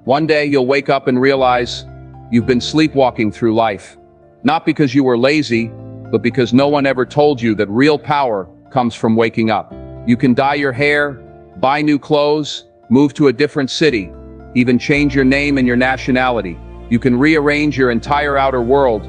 One day you'll wake up and realize you've been sleepwalking through life. Not because you were lazy, but because no one ever told you that real power comes from waking up. You can dye your hair, buy new clothes, move to a different city, even change your name and your nationality. You can rearrange your entire outer world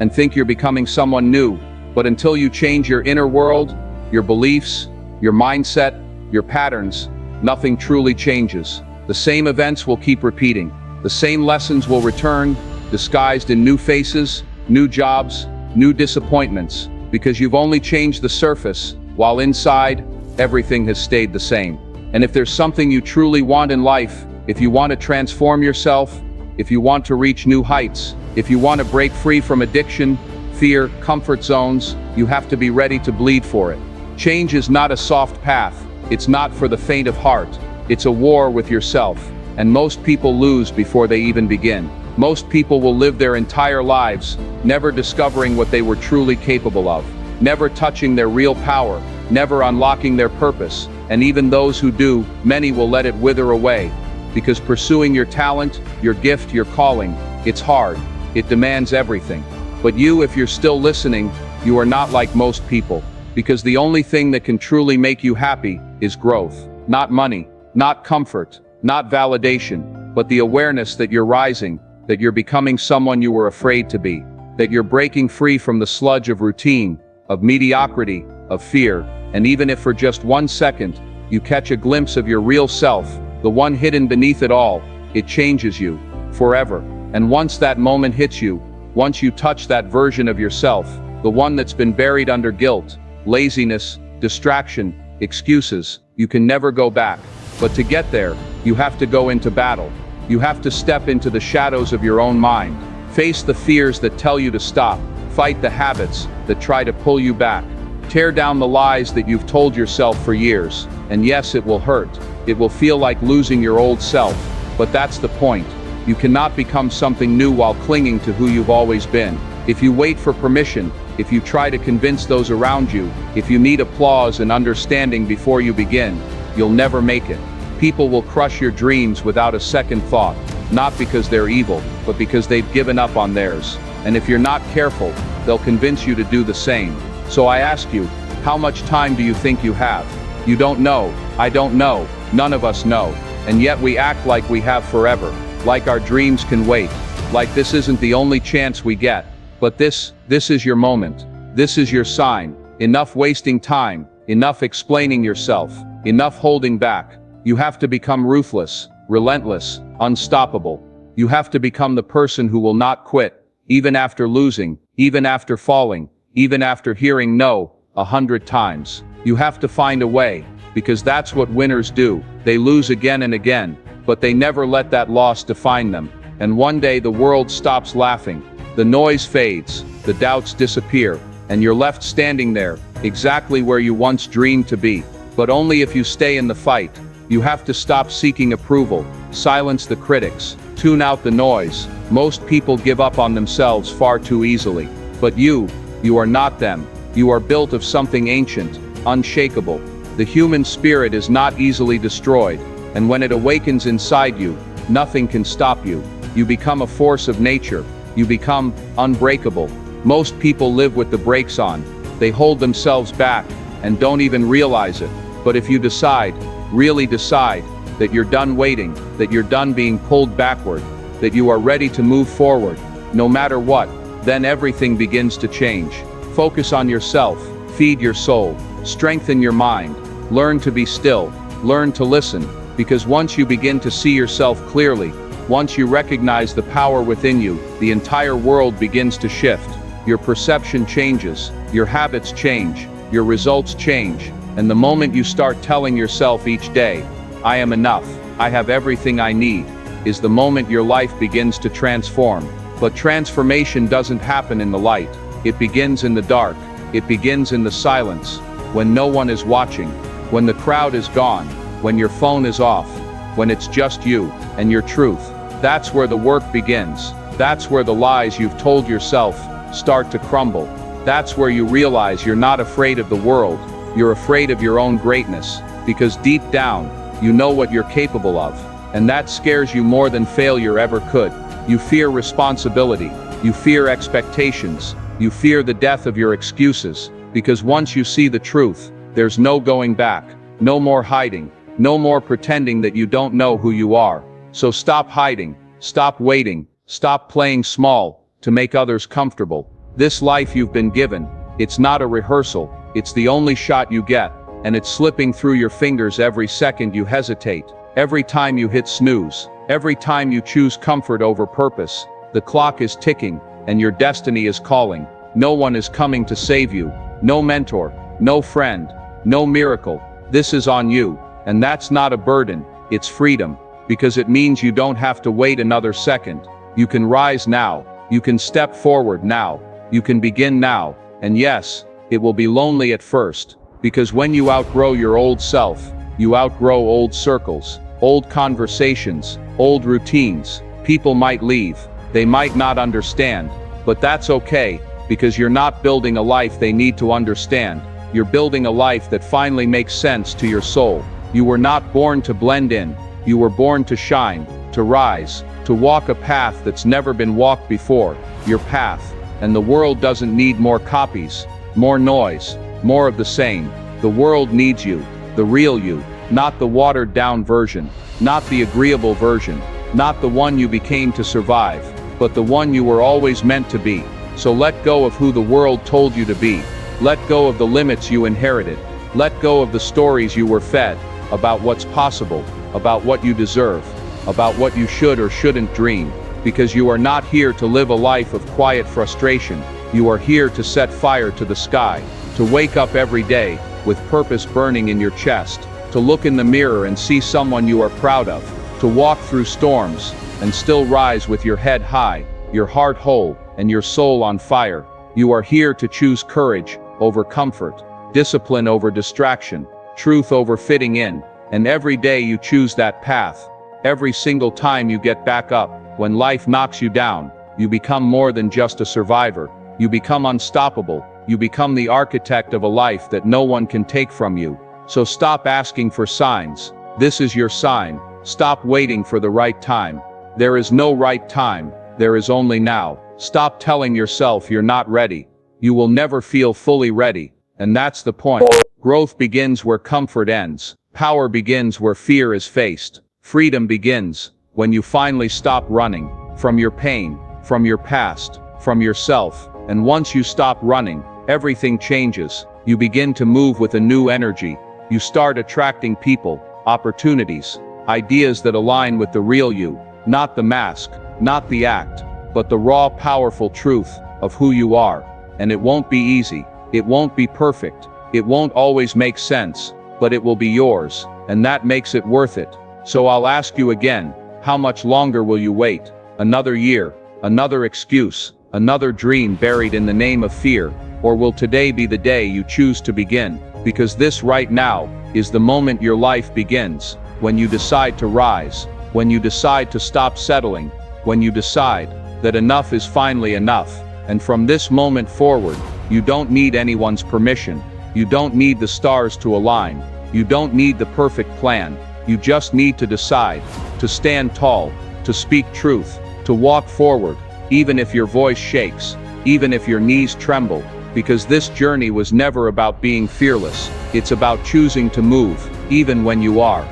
and think you're becoming someone new. But until you change your inner world, your beliefs, your mindset, your patterns, nothing truly changes. The same events will keep repeating. The same lessons will return, disguised in new faces, new jobs, new disappointments, because you've only changed the surface, while inside, everything has stayed the same. And if there's something you truly want in life, if you want to transform yourself, if you want to reach new heights, if you want to break free from addiction, fear, comfort zones, you have to be ready to bleed for it. Change is not a soft path. It's not for the faint of heart. It's a war with yourself. And most people lose before they even begin. Most people will live their entire lives never discovering what they were truly capable of, never touching their real power, never unlocking their purpose. And even those who do, many will let it wither away. Because pursuing your talent, your gift, your calling, it's hard. It demands everything. But you, if you're still listening, you are not like most people. Because the only thing that can truly make you happy is growth. Not money, not comfort, not validation, but the awareness that you're rising, that you're becoming someone you were afraid to be, that you're breaking free from the sludge of routine, of mediocrity, of fear, and even if for just 1 second, you catch a glimpse of your real self, the one hidden beneath it all, it changes you, forever. And once that moment hits you, once you touch that version of yourself, the one that's been buried under guilt, laziness, distraction, excuses, you can never go back. But to get there, you have to go into battle. You have to step into the shadows of your own mind. Face the fears that tell you to stop. Fight the habits that try to pull you back. Tear down the lies that you've told yourself for years. And yes, it will hurt. It will feel like losing your old self. But that's the point. You cannot become something new while clinging to who you've always been. If you wait for permission, if you try to convince those around you, if you need applause and understanding before you begin, you'll never make it. People will crush your dreams without a second thought, not because they're evil, but because they've given up on theirs. And if you're not careful, they'll convince you to do the same. So I ask you, how much time do you think you have? You don't know, I don't know, none of us know. And yet we act like we have forever, like our dreams can wait, like this isn't the only chance we get. But this is your moment. This is your sign. Enough wasting time, enough explaining yourself, enough holding back. You have to become ruthless, relentless, unstoppable. You have to become the person who will not quit, even after losing, even after falling, even after hearing no 100 times. You have to find a way, because that's what winners do. They lose again and again, but they never let that loss define them. And one day the world stops laughing, the noise fades, the doubts disappear, and you're left standing there, exactly where you once dreamed to be. But only if you stay in the fight. You have to stop seeking approval, silence the critics, tune out the noise. Most people give up on themselves far too easily. But you are not them. You are built of something ancient, unshakable. The human spirit is not easily destroyed, and when it awakens inside you, nothing can stop you. You become a force of nature. You become unbreakable. Most people live with the brakes on. They hold themselves back and don't even realize it. But if you decide, really decide, that you're done waiting, that you're done being pulled backward, that you are ready to move forward, no matter what, then everything begins to change. Focus on yourself, feed your soul, strengthen your mind, learn to be still, learn to listen, because once you begin to see yourself clearly, once you recognize the power within you, the entire world begins to shift. Your perception changes, your habits change, your results change, and the moment you start telling yourself each day, I am enough, I have everything I need, is the moment your life begins to transform. But transformation doesn't happen in the light. It begins in the dark. It begins in the silence, when no one is watching, when the crowd is gone, when your phone is off, when it's just you and your truth. That's where the work begins. That's where the lies you've told yourself start to crumble. That's where you realize you're not afraid of the world. You're afraid of your own greatness, because deep down, you know what you're capable of. and that scares you more than failure ever could. You fear responsibility. You fear expectations. You fear the death of your excuses, because once you see the truth, there's no going back, no more hiding, no more pretending that you don't know who you are. So stop hiding, stop waiting, stop playing small to make others comfortable. This life you've been given, it's not a rehearsal, it's the only shot you get, and it's slipping through your fingers every second you hesitate, every time you hit snooze, every time you choose comfort over purpose. The clock is ticking, and your destiny is calling. No one is coming to save you, no mentor, no friend, no miracle. This is on you, and that's not a burden, it's freedom, because it means you don't have to wait another second. You can rise now, you can step forward now, you can begin now, and yes, it will be lonely at first, because when you outgrow your old self, you outgrow old circles, old conversations, old routines. People might leave, they might not understand, but that's okay, because you're not building a life they need to understand. You're building a life that finally makes sense to your soul. You were not born to blend in, you were born to shine, to rise, to walk a path that's never been walked before, your path. And the world doesn't need more copies, more noise, more of the same. The world needs you, the real you, not the watered down version, not the agreeable version, not the one you became to survive, but the one you were always meant to be. So let go of who the world told you to be. Let go of the limits you inherited. Let go of the stories you were fed, about what's possible, about what you deserve, about what you should or shouldn't dream. Because you are not here to live a life of quiet frustration. You are here to set fire to the sky, to wake up every day with purpose burning in your chest, to look in the mirror and see someone you are proud of, to walk through storms and still rise with your head high, your heart whole, and your soul on fire. You are here to choose courage over comfort, discipline over distraction, truth over fitting in, and every day you choose that path. Every single time you get back up, when life knocks you down, you become more than just a survivor. You become unstoppable. You become the architect of a life that no one can take from you. So stop asking for signs. This is your sign. Stop waiting for the right time. There is no right time. There is only now. Stop telling yourself you're not ready. You will never feel fully ready. And that's the point. Growth begins where comfort ends. Power begins where fear is faced. Freedom begins when you finally stop running from your pain, from your past, from yourself. And once you stop running, everything changes. You begin to move with a new energy. You start attracting people, opportunities, ideas that align with the real you, not the mask, not the act, but the raw, powerful truth of who you are. And it won't be easy. It won't be perfect. It won't always make sense, but it will be yours, and that makes it worth it. So I'll ask you again, how much longer will you wait? Another year, another excuse, another dream buried in the name of fear? Or will today be the day you choose to begin? Because this right now is the moment your life begins. When you decide to rise, when you decide to stop settling, when you decide that enough is finally enough. And from this moment forward, you don't need anyone's permission. You don't need the stars to align. You don't need the perfect plan. You just need to decide, to stand tall, to speak truth, to walk forward, even if your voice shakes, even if your knees tremble, because this journey was never about being fearless. It's about choosing to move, even when you are.